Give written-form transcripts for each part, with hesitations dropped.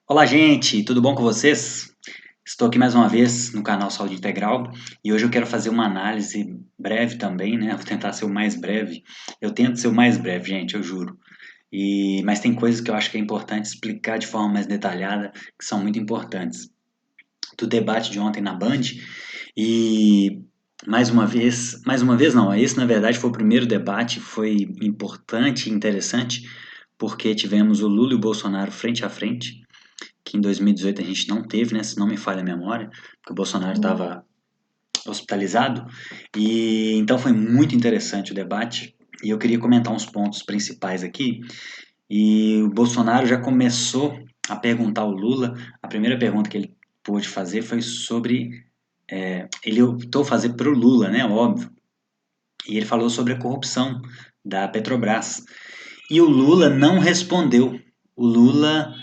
Olá, gente, tudo bom com vocês? Estou aqui mais uma vez no canal Saúde Integral e hoje eu quero fazer uma análise breve também, né? Vou tentar ser o mais breve. Eu tento ser o mais breve, gente, eu juro. Mas tem coisas que eu acho que é importante explicar de forma mais detalhada, que são muito importantes. Do debate de ontem na Band e mais uma vez não, esse na verdade foi o primeiro debate, foi importante e interessante porque tivemos o Lula e o Bolsonaro frente a frente que em 2018 a gente não teve, né, se não me falha a memória, porque o Bolsonaro estava hospitalizado, e então foi muito interessante o debate, e eu queria comentar uns pontos principais aqui, e o Bolsonaro já começou a perguntar ao Lula, a primeira pergunta que ele pôde fazer foi sobre, ele optou fazer para o Lula, né, óbvio, e ele falou sobre a corrupção da Petrobras, e o Lula não respondeu. O Lula,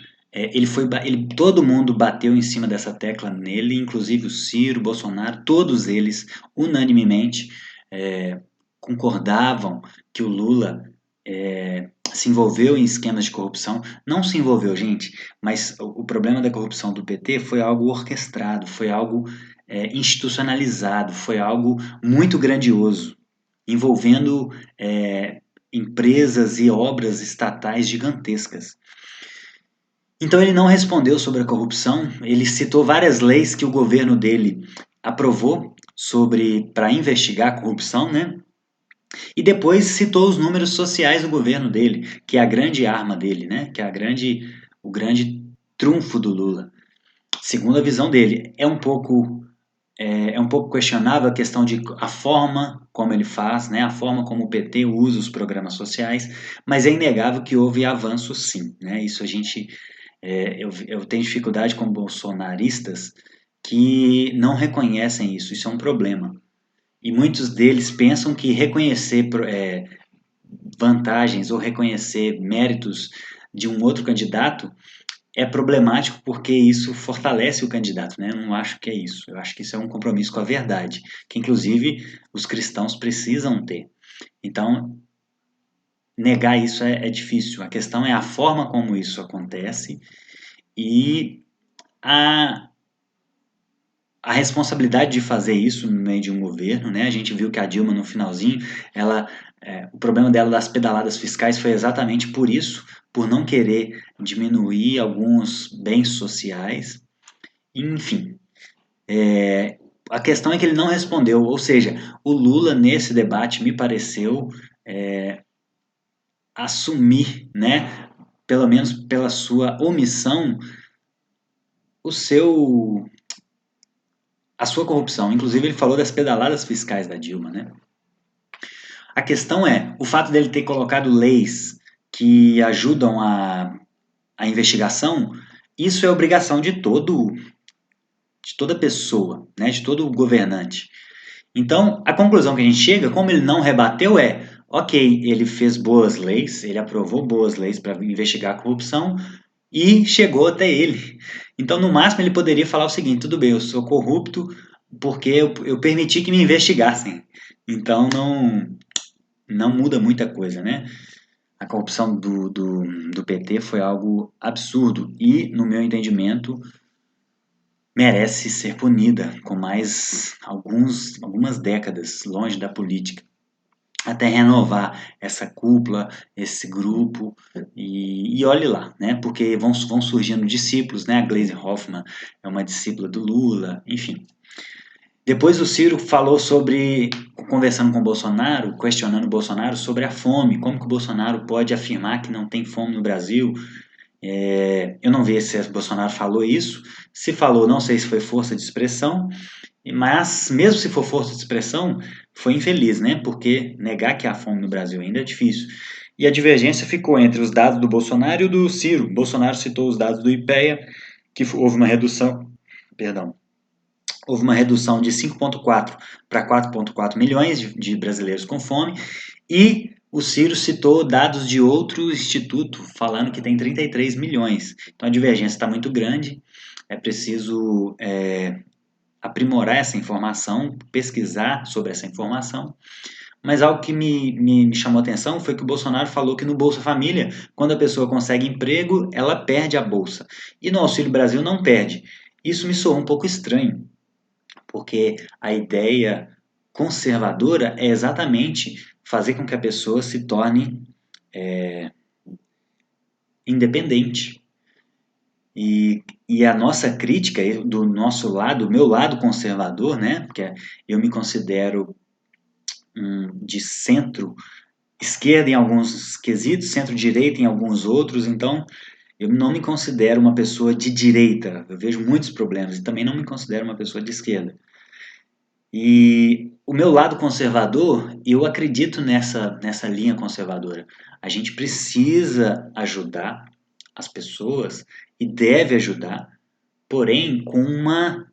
todo mundo bateu em cima dessa tecla nele, inclusive o Ciro, o Bolsonaro, todos eles unanimemente é, concordavam que o Lula se envolveu em esquemas de corrupção. Não se envolveu, gente, mas o problema da corrupção do PT foi algo orquestrado, foi algo institucionalizado, foi algo muito grandioso envolvendo empresas e obras estatais gigantescas. Então ele não respondeu sobre a corrupção, ele citou várias leis que o governo dele aprovou sobre para investigar a corrupção, né? E depois citou os números sociais do governo dele, que é a grande arma dele, né? Que é o grande trunfo do Lula. Segundo a visão dele, é um pouco questionável a questão de a forma como ele faz, né, a forma como o PT usa os programas sociais, mas é inegável que houve avanço sim. Né, isso a gente, eu tenho dificuldade com bolsonaristas que não reconhecem isso, isso é um problema. E muitos deles pensam que reconhecer vantagens ou reconhecer méritos de um outro candidato é problemático porque isso fortalece o candidato, né? Eu não acho que é isso. Eu acho que isso é um compromisso com a verdade, que inclusive os cristãos precisam ter. Então, negar isso é difícil. A questão é a forma como isso acontece e a, a responsabilidade de fazer isso no meio de um governo, né? A gente viu que a Dilma no finalzinho, o problema dela das pedaladas fiscais foi exatamente por isso, por não querer diminuir alguns bens sociais. Enfim, a questão é que ele não respondeu, ou seja, o Lula nesse debate me pareceu assumir, né, pelo menos pela sua omissão, o seu a sua corrupção. Inclusive ele falou das pedaladas fiscais da Dilma, né? A questão é o fato dele ter colocado leis que ajudam a investigação. Isso é obrigação de toda pessoa, né, de todo governante. Então, a conclusão que a gente chega, como ele não rebateu, ok, ele fez boas leis, ele aprovou boas leis para investigar a corrupção e chegou até ele. Então, no máximo, ele poderia falar o seguinte: tudo bem, eu sou corrupto porque eu permiti que me investigassem. Então, não muda muita coisa, né? A corrupção do PT foi algo absurdo e, no meu entendimento, merece ser punida com mais algumas décadas longe da política, até renovar essa cúpula, esse grupo, e olhe lá, né? Porque vão surgindo discípulos, né? A Gleisi Hoffmann é uma discípula do Lula, enfim. Depois o Ciro falou sobre, conversando com o Bolsonaro, questionando o Bolsonaro sobre a fome, como que o Bolsonaro pode afirmar que não tem fome no Brasil, eu não vi se o Bolsonaro falou isso. Se falou, não sei se foi força de expressão, mas mesmo se for força de expressão, foi infeliz, né? Porque negar que há fome no Brasil ainda é difícil. E a divergência ficou entre os dados do Bolsonaro e o do Ciro. Bolsonaro citou os dados do IPEA, que houve uma redução, perdão, houve uma redução de 5,4 para 4,4 milhões de brasileiros com fome, e o Ciro citou dados de outro instituto falando que tem 33 milhões. Então a divergência está muito grande, é preciso aprimorar essa informação, pesquisar sobre essa informação, Mas algo que me chamou a atenção foi que o Bolsonaro falou que no Bolsa Família, quando a pessoa consegue emprego, ela perde a bolsa. E no Auxílio Brasil não perde. Isso me soou um pouco estranho, porque a ideia conservadora é exatamente fazer com que a pessoa se torne independente. E a nossa crítica, do nosso lado, do meu lado conservador, né, porque eu me considero de centro-esquerda em alguns quesitos, centro-direita em alguns outros, então eu não me considero uma pessoa de direita, eu vejo muitos problemas, e também não me considero uma pessoa de esquerda. E o meu lado conservador, eu acredito nessa linha conservadora. A gente precisa ajudar as pessoas e deve ajudar, porém com uma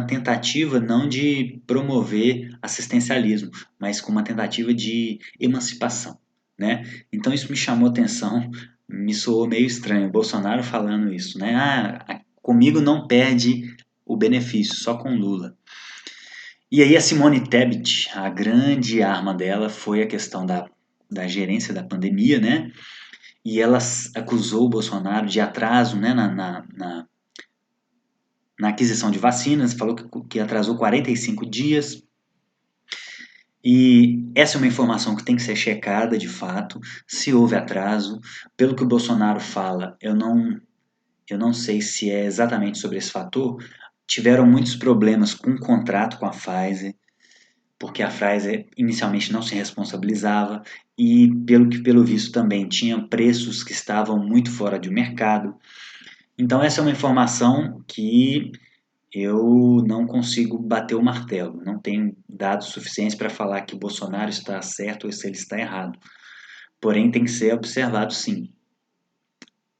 tentativa não de promover assistencialismo, mas com uma tentativa de emancipação, né? Então isso me chamou atenção, me soou meio estranho, o Bolsonaro falando isso, né? Comigo não perde o benefício, só com Lula. E aí a Simone Tebet, a grande arma dela foi a questão da gerência da pandemia, né? E ela acusou o Bolsonaro de atraso, né, na aquisição de vacinas, falou que atrasou 45 dias. E essa é uma informação que tem que ser checada de fato, se houve atraso. Pelo que o Bolsonaro fala, eu não sei se é exatamente sobre esse fator. Tiveram muitos problemas com o contrato com a Pfizer, porque a Pfizer inicialmente não se responsabilizava e, pelo visto, também tinha preços que estavam muito fora do mercado. Então, essa é uma informação que eu não consigo bater o martelo, não tenho dados suficientes para falar que Bolsonaro está certo ou se ele está errado. Porém, tem que ser observado sim.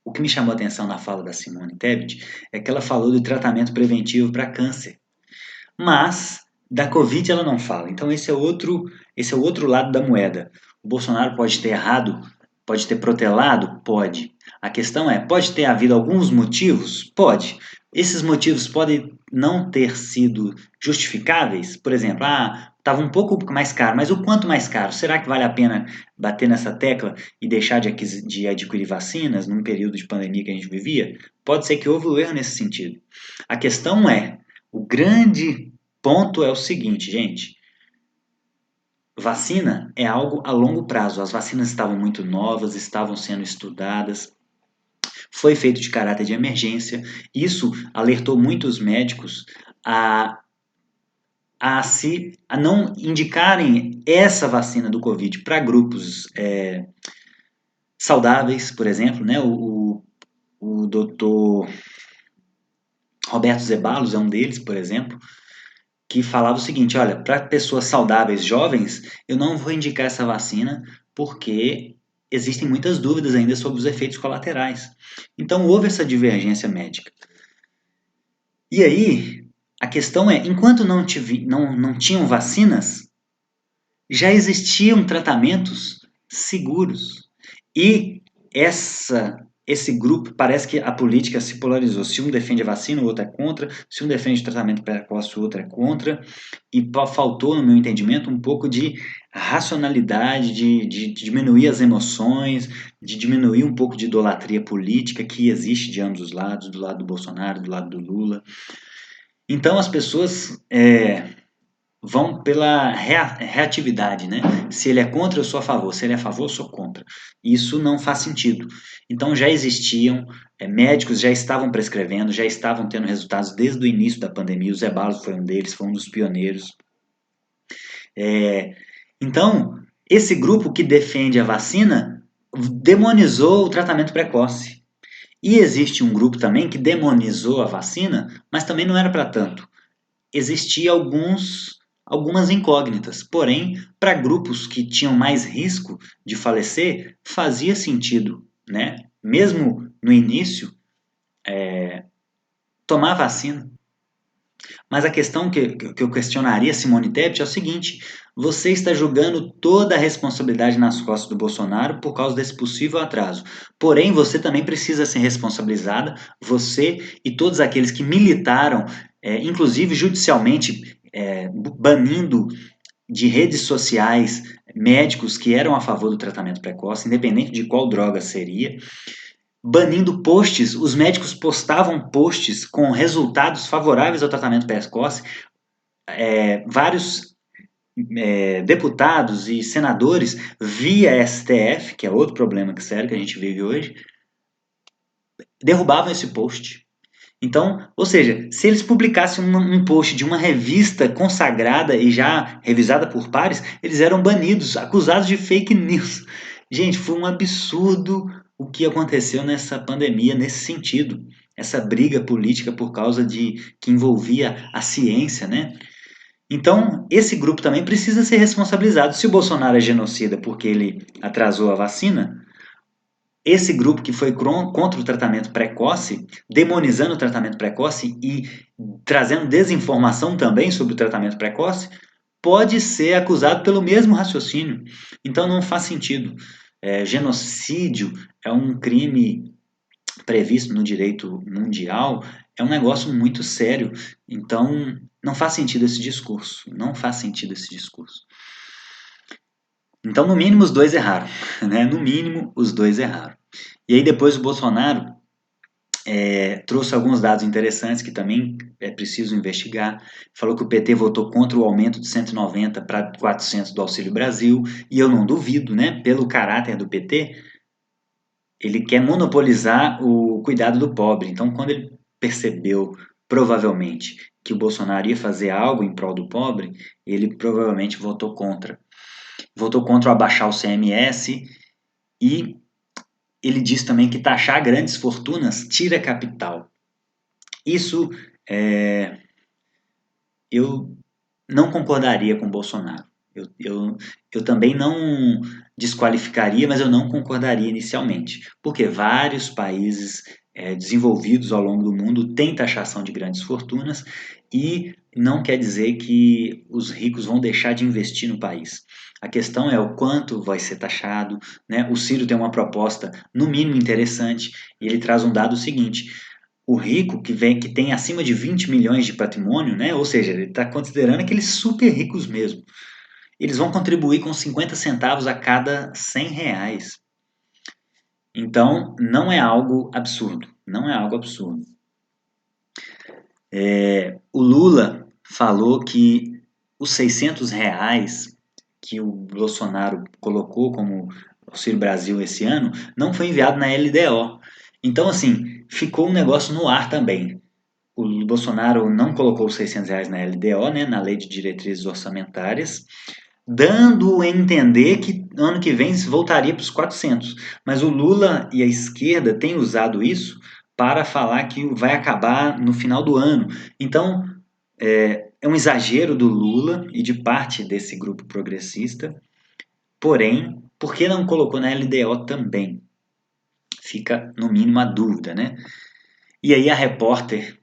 O que me chamou a atenção na fala da Simone Tebet é que ela falou do tratamento preventivo para câncer. Mas da Covid ela não fala. Então esse é o outro lado da moeda. O Bolsonaro pode ter errado, pode ter protelado? Pode. A questão é, pode ter havido alguns motivos? Pode. Esses motivos podem não ter sido justificáveis? Por exemplo, estava um pouco mais caro, mas o quanto mais caro? Será que vale a pena bater nessa tecla e deixar de adquirir vacinas num período de pandemia que a gente vivia? Pode ser que houve um erro nesse sentido. A questão é, o grande ponto é o seguinte, gente. Vacina é algo a longo prazo. As vacinas estavam muito novas, estavam sendo estudadas, foi feito de caráter de emergência. Isso alertou muitos médicos a, a não indicarem essa vacina do Covid para grupos saudáveis, por exemplo, né? O doutor Roberto Zeballos é um deles, por exemplo, que falava o seguinte: olha, para pessoas saudáveis jovens, eu não vou indicar essa vacina porque existem muitas dúvidas ainda sobre os efeitos colaterais. Então houve essa divergência médica. E aí, a questão é, enquanto não tinham vacinas, já existiam tratamentos seguros. E esse grupo, parece que a política se polarizou. Se um defende a vacina, o outro é contra. Se um defende o tratamento precoce, o outro é contra. E faltou, no meu entendimento, um pouco de racionalidade, de diminuir as emoções, de diminuir um pouco de idolatria política que existe de ambos os lados, do lado do Bolsonaro, do lado do Lula. Então as pessoas vão pela reatividade, né? Se ele é contra, eu sou a favor. Se ele é a favor, eu sou contra. Isso não faz sentido. Então já existiam, médicos já estavam prescrevendo, já estavam tendo resultados desde o início da pandemia. O Zé Barros foi um deles, foi um dos pioneiros. Então, esse grupo que defende a vacina demonizou o tratamento precoce. E existe um grupo também que demonizou a vacina, mas também não era para tanto. Existia algumas incógnitas, porém, para grupos que tinham mais risco de falecer, fazia sentido, né? Mesmo no início, tomar vacina. Mas a questão que eu questionaria Simone Tebet é o seguinte: você está jogando toda a responsabilidade nas costas do Bolsonaro por causa desse possível atraso. Porém, você também precisa ser responsabilizada, você e todos aqueles que militaram, inclusive judicialmente, banindo de redes sociais, médicos que eram a favor do tratamento precoce, independente de qual droga seria, banindo posts, os médicos postavam posts com resultados favoráveis ao tratamento precoce, vários deputados e senadores via STF, que é outro problema sério que a gente vive hoje, derrubavam esse post. Então, ou seja, se eles publicassem um post de uma revista consagrada e já revisada por pares, eles eram banidos, acusados de fake news. Gente, foi um absurdo o que aconteceu nessa pandemia nesse sentido. Essa briga política por causa de que envolvia a ciência, né? Então, esse grupo também precisa ser responsabilizado. Se o Bolsonaro é genocida porque ele atrasou a vacina, esse grupo que foi contra o tratamento precoce, demonizando o tratamento precoce e trazendo desinformação também sobre o tratamento precoce, pode ser acusado pelo mesmo raciocínio. Então não faz sentido. Genocídio é um crime previsto no direito mundial, é um negócio muito sério. Então não faz sentido esse discurso. Não faz sentido esse discurso. Então, no mínimo, os dois erraram. Né? No mínimo, os dois erraram. E aí depois o Bolsonaro trouxe alguns dados interessantes que também é preciso investigar. Falou que o PT votou contra o aumento de 190 para 400 do Auxílio Brasil, e eu não duvido, né? Pelo caráter do PT, ele quer monopolizar o cuidado do pobre. Então, quando ele percebeu, provavelmente, que o Bolsonaro ia fazer algo em prol do pobre, ele provavelmente votou contra. Votou contra o abaixar o CMS e ele diz também que taxar grandes fortunas tira capital. Isso eu não concordaria com o Bolsonaro. Eu também não desqualificaria, mas eu não concordaria inicialmente. Porque vários países desenvolvidos ao longo do mundo têm taxação de grandes fortunas e não quer dizer que os ricos vão deixar de investir no país. A questão é o quanto vai ser taxado, né? O Ciro tem uma proposta, no mínimo, interessante, e ele traz um dado seguinte: o rico que tem acima de 20 milhões de patrimônio, né? Ou seja, ele está considerando aqueles super ricos mesmo. Eles vão contribuir com 50 centavos a cada 100 reais. Então, não é algo absurdo. Não é algo absurdo. O Lula falou que os 600 reais que o Bolsonaro colocou como Auxílio Brasil esse ano não foi enviado na LDO. Então, assim, ficou um negócio no ar também. O Bolsonaro não colocou os 600 reais na LDO, né, na Lei de Diretrizes Orçamentárias, dando a entender que ano que vem voltaria para os 400. Mas o Lula e a esquerda têm usado isso para falar que vai acabar no final do ano. Então, é um exagero do Lula e de parte desse grupo progressista. Porém, por que não colocou na LDO também? Fica, no mínimo, a dúvida, né? E aí a repórter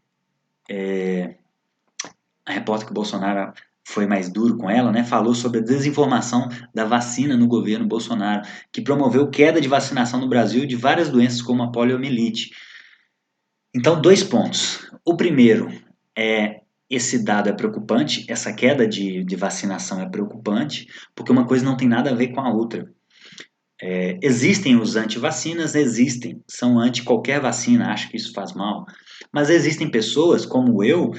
que o Bolsonaro foi mais duro com ela, né, falou sobre a desinformação da vacina no governo Bolsonaro, que promoveu queda de vacinação no Brasil de várias doenças como a poliomielite. Então, 2 pontos. O primeiro esse dado é preocupante, essa queda de vacinação é preocupante, porque uma coisa não tem nada a ver com a outra. Existem os antivacinas, existem, são anti qualquer vacina, acho que isso faz mal, mas existem pessoas como eu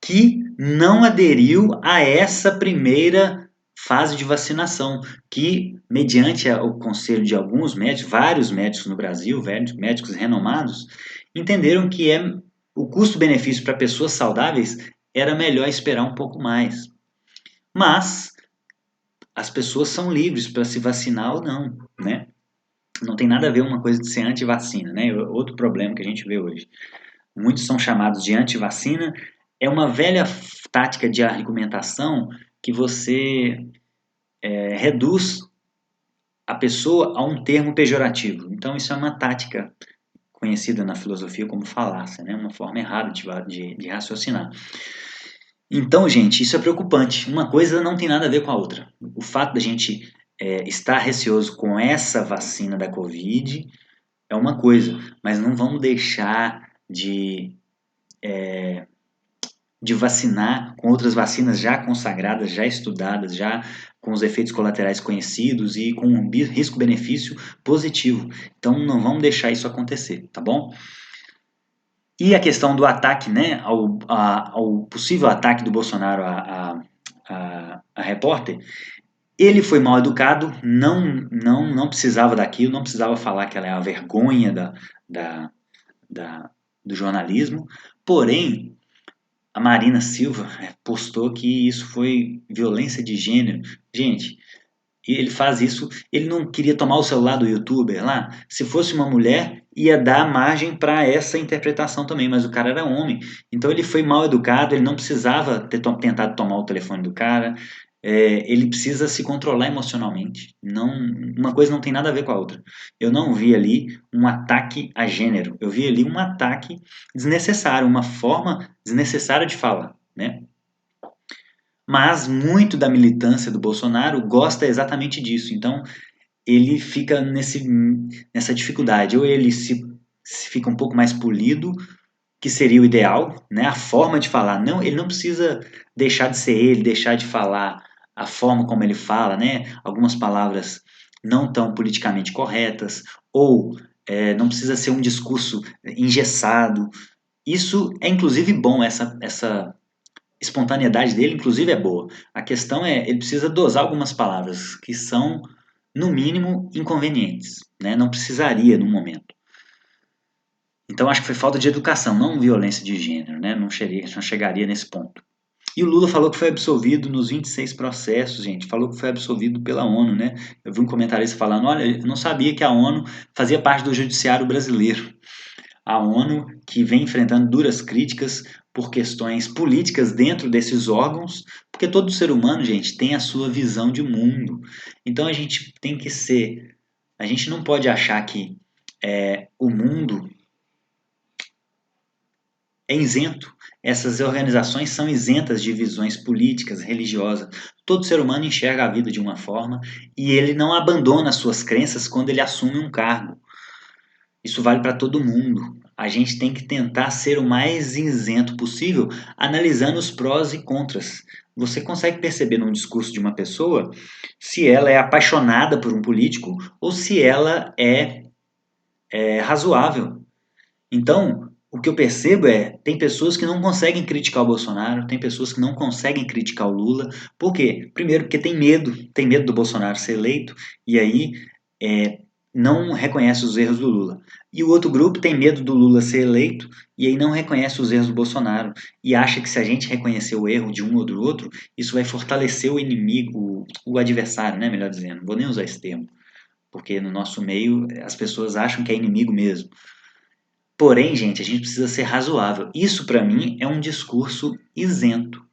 que não aderiu a essa primeira fase de vacinação, que, mediante o conselho de alguns médicos, vários médicos no Brasil, médicos renomados, entenderam que o custo-benefício para pessoas saudáveis era melhor esperar um pouco mais. Mas as pessoas são livres para se vacinar ou não, né? Não tem nada a ver uma coisa de ser anti-vacina, né? Outro problema que a gente vê hoje. Muitos são chamados de anti-vacina. É uma velha tática de argumentação que você reduz a pessoa a um termo pejorativo. Então, isso é uma tática conhecida na filosofia como falácia, né? Uma forma errada de raciocinar. Então, gente, isso é preocupante. Uma coisa não tem nada a ver com a outra. O fato da gente estar receoso com essa vacina da Covid é uma coisa, mas não vamos deixar de de vacinar com outras vacinas já consagradas, já estudadas, já com os efeitos colaterais conhecidos e com um risco-benefício positivo. Então não vamos deixar isso acontecer, tá bom? E a questão do ataque, né, ao possível ataque do Bolsonaro a repórter, ele foi mal educado, não precisava daquilo, não precisava falar que ela é a vergonha da, da, do jornalismo, porém, a Marina Silva postou que isso foi violência de gênero. Gente, ele faz isso, ele não queria tomar o celular do youtuber lá. Se fosse uma mulher, ia dar margem para essa interpretação também, mas o cara era homem. Então ele foi mal educado, ele não precisava ter tentado tomar o telefone do cara. Ele precisa se controlar emocionalmente. Não, uma coisa não tem nada a ver com a outra. Eu não vi ali um ataque a gênero. Eu vi ali um ataque desnecessário, uma forma desnecessária de falar, né? Mas muito da militância do Bolsonaro gosta exatamente disso. Então, ele fica nessa dificuldade. Ou ele se fica um pouco mais polido, que seria o ideal, né? A forma de falar. Não, ele não precisa deixar de ser ele, deixar de falar a forma como ele fala, né? Algumas palavras não tão politicamente corretas, ou não precisa ser um discurso engessado. Isso é inclusive bom, essa espontaneidade dele, inclusive, é boa. A questão é, ele precisa dosar algumas palavras que são, no mínimo, inconvenientes, né? Não precisaria no momento. Então, acho que foi falta de educação, não violência de gênero, né? Não chegaria nesse ponto. E o Lula falou que foi absolvido nos 26 processos, gente. Falou que foi absolvido pela ONU, né? Eu vi um comentarista falando, olha, eu não sabia que a ONU fazia parte do judiciário brasileiro. A ONU, que vem enfrentando duras críticas por questões políticas dentro desses órgãos, porque todo ser humano, gente, tem a sua visão de mundo. Então a gente tem que ser. A gente não pode achar que o mundo é isento. Essas organizações são isentas de visões políticas, religiosas. Todo ser humano enxerga a vida de uma forma e ele não abandona suas crenças quando ele assume um cargo. Isso vale para todo mundo. A gente tem que tentar ser o mais isento possível, analisando os prós e contras. Você consegue perceber num discurso de uma pessoa se ela é apaixonada por um político ou se ela é razoável. Então, o que eu percebo tem pessoas que não conseguem criticar o Bolsonaro, tem pessoas que não conseguem criticar o Lula. Por quê? Primeiro, porque tem medo do Bolsonaro ser eleito, e aí é, não reconhece os erros do Lula. E o outro grupo tem medo do Lula ser eleito, e aí não reconhece os erros do Bolsonaro, e acha que se a gente reconhecer o erro de um ou do outro, isso vai fortalecer o inimigo, o adversário, né, melhor dizendo. Não vou nem usar esse termo, porque no nosso meio as pessoas acham que é inimigo mesmo. Porém, gente, a gente precisa ser razoável. Isso, para mim, é um discurso isento.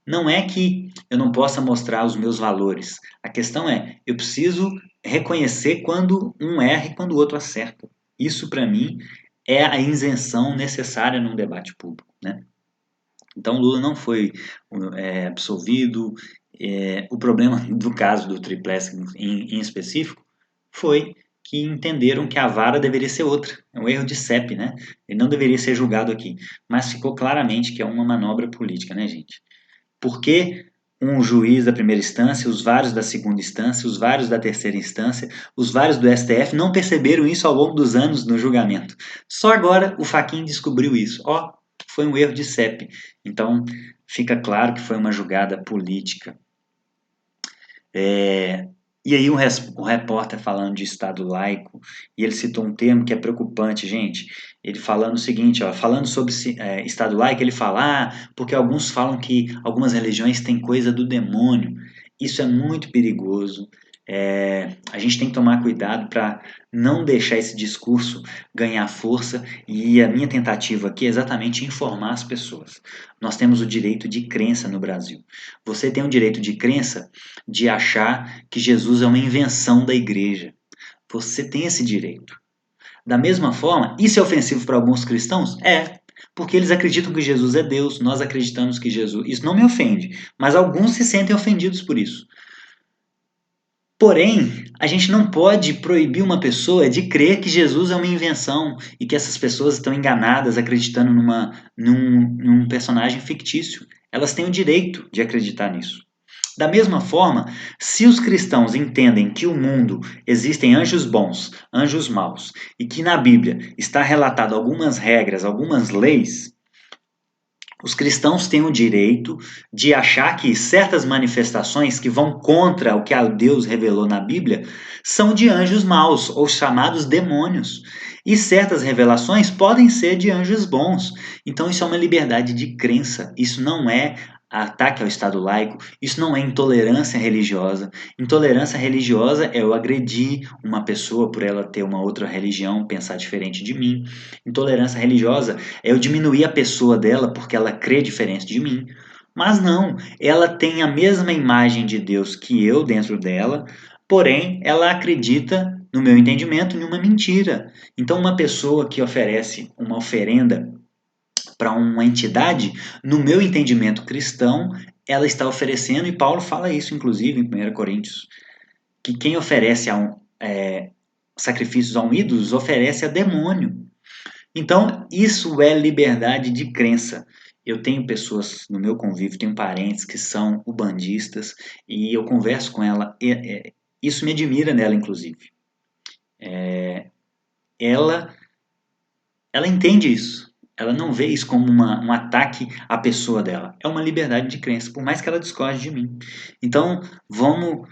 Não é que eu não possa mostrar os meus valores. A questão é, eu preciso reconhecer quando um erra e quando o outro acerta. Isso, para mim, é a isenção necessária num debate público, né? Então, Lula não foi absolvido. O problema do caso do Triplex em específico foi que entenderam que a vara deveria ser outra. É um erro de CEP, né? Ele não deveria ser julgado aqui. Mas ficou claramente que é uma manobra política, né, gente? Por que um juiz da primeira instância, os vários da segunda instância, os vários da terceira instância, os vários do STF não perceberam isso ao longo dos anos no julgamento? Só agora o Fachin descobriu isso. Ó, foi um erro de CEP. Então, fica claro que foi uma jogada política. E aí o repórter falando de Estado laico, e ele citou um termo que é preocupante, gente. Ele falando o seguinte, ó, falando sobre Estado laico, ele fala, porque alguns falam que algumas religiões têm coisa do demônio. Isso é muito perigoso. A gente tem que tomar cuidado para não deixar esse discurso ganhar força, e a minha tentativa aqui é exatamente informar as pessoas. Nós temos o direito de crença no Brasil. Você tem o direito de crença de achar que Jesus é uma invenção da igreja. Você tem esse direito. Da mesma forma, isso é ofensivo para alguns cristãos? É, porque eles acreditam que Jesus é Deus, nós acreditamos que Jesus. Isso não me ofende, mas alguns se sentem ofendidos por isso. Porém, a gente não pode proibir uma pessoa de crer que Jesus é uma invenção e que essas pessoas estão enganadas acreditando num personagem fictício. Elas têm o direito de acreditar nisso. Da mesma forma, se os cristãos entendem que o mundo existem anjos bons, anjos maus, e que na Bíblia está relatado algumas regras, algumas leis, os cristãos têm o direito de achar que certas manifestações que vão contra o que Deus revelou na Bíblia são de anjos maus, ou chamados demônios. E certas revelações podem ser de anjos bons. Então isso é uma liberdade de crença. Isso não é ataque ao Estado laico, isso não é intolerância religiosa. Intolerância religiosa é eu agredir uma pessoa por ela ter uma outra religião, pensar diferente de mim. Intolerância religiosa é eu diminuir a pessoa dela porque ela crê diferente de mim. Mas não, ela tem a mesma imagem de Deus que eu dentro dela, porém ela acredita, no meu entendimento, em uma mentira. Então, uma pessoa que oferece uma oferenda para uma entidade, no meu entendimento cristão, ela está oferecendo, e Paulo fala isso, inclusive, em 1 Coríntios, que quem oferece sacrifícios a um ídolo oferece a demônio. Então, isso é liberdade de crença. Eu tenho pessoas no meu convívio, tenho parentes que são ubandistas e eu converso com ela. Isso me admira nela, inclusive. Ela, ela entende isso. Ela não vê isso como um ataque à pessoa dela. É uma liberdade de crença, por mais que ela discorde de mim. Então, vamos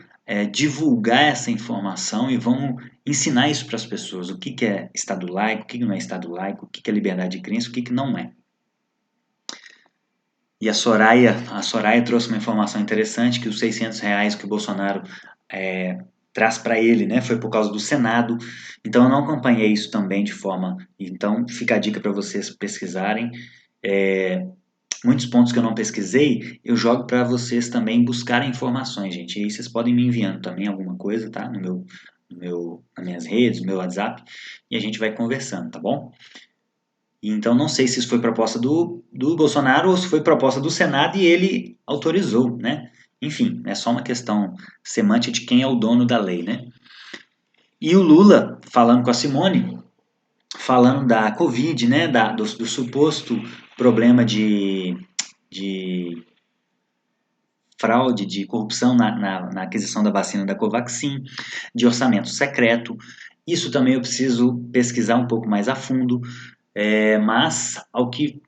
divulgar essa informação e vamos ensinar isso para as pessoas. O que, que é Estado laico, o que, que não é Estado laico, o que, que é liberdade de crença, o que, que não é. E a Soraya trouxe uma informação interessante que os R$ 600 que o Bolsonaro traz para ele, né, foi por causa do Senado. Então eu não acompanhei isso também de forma. Então fica a dica para vocês pesquisarem. É, muitos pontos que eu não pesquisei, eu jogo para vocês também buscarem informações, gente. E aí vocês podem me enviando também alguma coisa, tá? Nas minhas redes, no meu WhatsApp, e a gente vai conversando, tá bom? Então não sei se isso foi proposta do Bolsonaro ou se foi proposta do Senado e ele autorizou, né? Enfim, é só uma questão semântica de quem é o dono da lei, né? E o Lula, falando com a Simone, falando da Covid, né? Do suposto problema de fraude, de corrupção na aquisição da vacina da Covaxin, de orçamento secreto. Isso também eu preciso pesquisar um pouco mais a fundo, mas ao que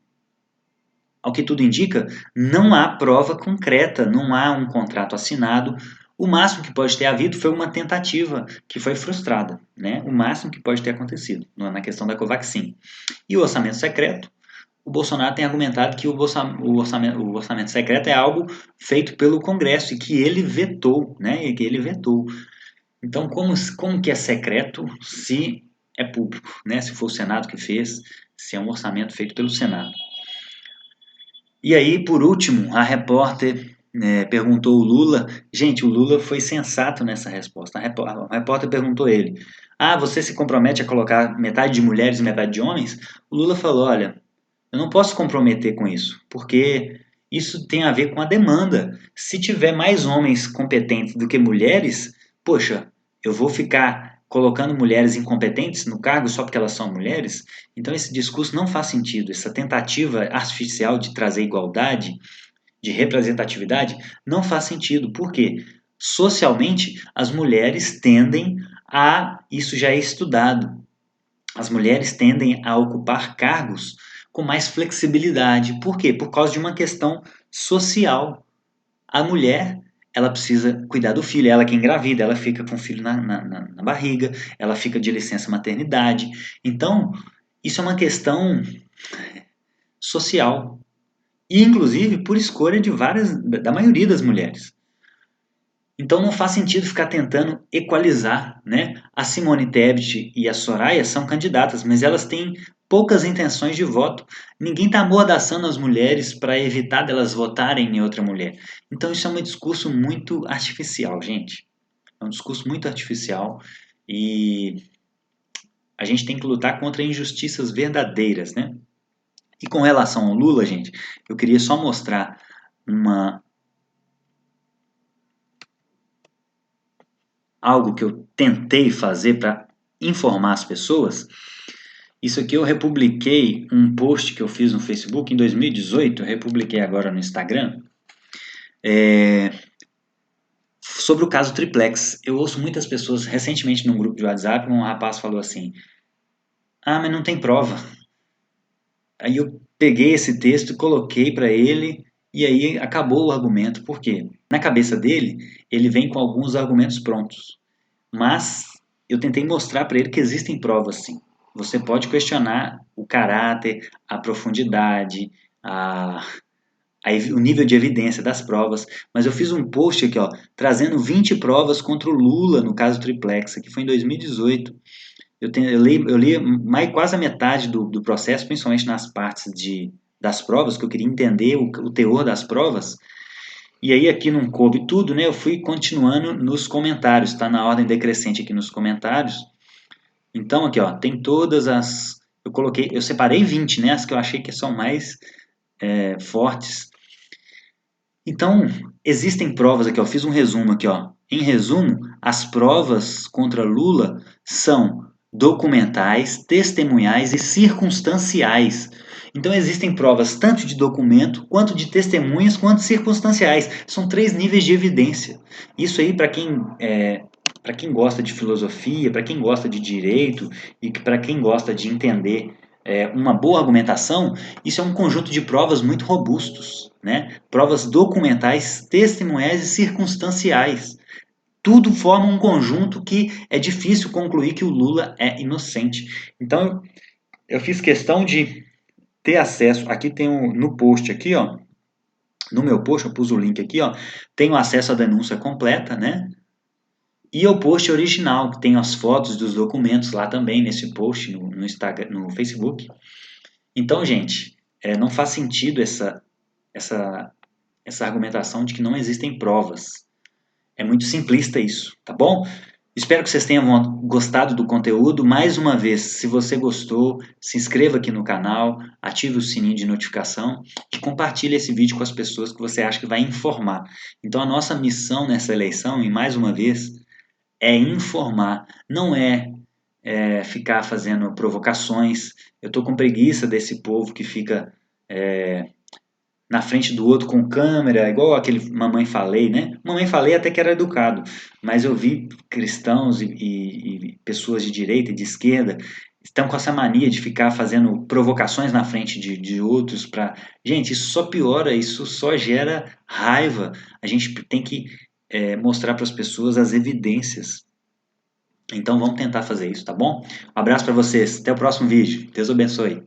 tudo indica, não há prova concreta, não há um contrato assinado. O máximo que pode ter havido foi uma tentativa que foi frustrada, né? O máximo que pode ter acontecido na questão da Covaxin. E o orçamento secreto, o Bolsonaro tem argumentado que o orçamento secreto é algo feito pelo Congresso e que ele vetou, né? E que ele vetou. Então, como que é secreto se é público, né? Se for o Senado que fez, se é um orçamento feito pelo Senado. E aí, por último, a repórter perguntou ao Lula. Gente, o Lula foi sensato nessa resposta. A repórter perguntou a ele: Ah, você se compromete a colocar metade de mulheres e metade de homens? O Lula falou: Olha, eu não posso comprometer com isso, porque isso tem a ver com a demanda. Se tiver mais homens competentes do que mulheres, poxa, eu vou ficar colocando mulheres incompetentes no cargo só porque elas são mulheres? Então esse discurso não faz sentido. Essa tentativa artificial de trazer igualdade, de representatividade, não faz sentido. Por quê? Socialmente, as mulheres tendem isso já é estudado, as mulheres tendem a ocupar cargos com mais flexibilidade. Por quê? Por causa de uma questão social. A mulher, ela precisa cuidar do filho, ela que engravida, ela fica com o filho na barriga, ela fica de licença maternidade. Então, isso é uma questão social. E, inclusive, por escolha da maioria das mulheres. Então não faz sentido ficar tentando equalizar, né? A Simone Tebet e a Soraya são candidatas, mas elas têm poucas intenções de voto. Ninguém está amordaçando as mulheres para evitar delas votarem em outra mulher. Então isso é um discurso muito artificial, gente. É um discurso muito artificial e a gente tem que lutar contra injustiças verdadeiras, né? E com relação ao Lula, gente, eu queria só mostrar uma algo que eu tentei fazer para informar as pessoas, isso aqui eu republiquei um post que eu fiz no Facebook em 2018, eu republiquei agora no Instagram, sobre o caso Triplex. Eu ouço muitas pessoas, recentemente num grupo de WhatsApp, um rapaz falou assim, mas não tem prova. Aí eu peguei esse texto, coloquei para ele e aí acabou o argumento. Por quê? Na cabeça dele, ele vem com alguns argumentos prontos. Mas eu tentei mostrar para ele que existem provas sim. Você pode questionar o caráter, a profundidade, o nível de evidência das provas, mas eu fiz um post aqui, ó, trazendo 20 provas contra o Lula no caso Triplex, que foi em 2018. Eu li mais, quase a metade do processo, principalmente nas partes das provas, que eu queria entender o teor das provas. E aí aqui não coube tudo, né? Eu fui continuando nos comentários, está na ordem decrescente aqui nos comentários. Então aqui, ó, tem todas as... Eu separei 20, né? As que eu achei que são mais fortes. Então, existem provas aqui, ó, fiz um resumo aqui, ó. Em resumo, as provas contra Lula são documentais, testemunhais e circunstanciais. Então existem provas tanto de documento, quanto de testemunhas, quanto circunstanciais. São 3 níveis de evidência. Isso aí, para quem gosta de filosofia, para quem gosta de direito e para quem gosta de entender uma boa argumentação, isso é um conjunto de provas muito robustos, né? Provas documentais, testemunhais e circunstanciais. Tudo forma um conjunto que é difícil concluir que o Lula é inocente. Então, eu fiz questão de ter acesso. Aqui tem no post aqui, ó. No meu post, eu pus o link aqui, ó. Tenho acesso à denúncia completa, né? E o post original, que tem as fotos dos documentos lá também, nesse post no Instagram, no Facebook. Então, gente, não faz sentido essa, essa argumentação de que não existem provas. É muito simplista isso, tá bom? Espero que vocês tenham gostado do conteúdo. Mais uma vez, se você gostou, se inscreva aqui no canal, ative o sininho de notificação e compartilhe esse vídeo com as pessoas que você acha que vai informar. Então, a nossa missão nessa eleição, e mais uma vez, é informar, não ficar fazendo provocações. Eu estou com preguiça desse povo que fica na frente do outro com câmera, igual aquele Mamãe Falei, né? Mamãe Falei até que era educado, mas eu vi cristãos e pessoas de direita e de esquerda estão com essa mania de ficar fazendo provocações na frente de outros para... Gente, isso só piora, isso só gera raiva. A gente tem que mostrar para as pessoas as evidências. Então vamos tentar fazer isso, tá bom? Um abraço para vocês, até o próximo vídeo. Deus abençoe.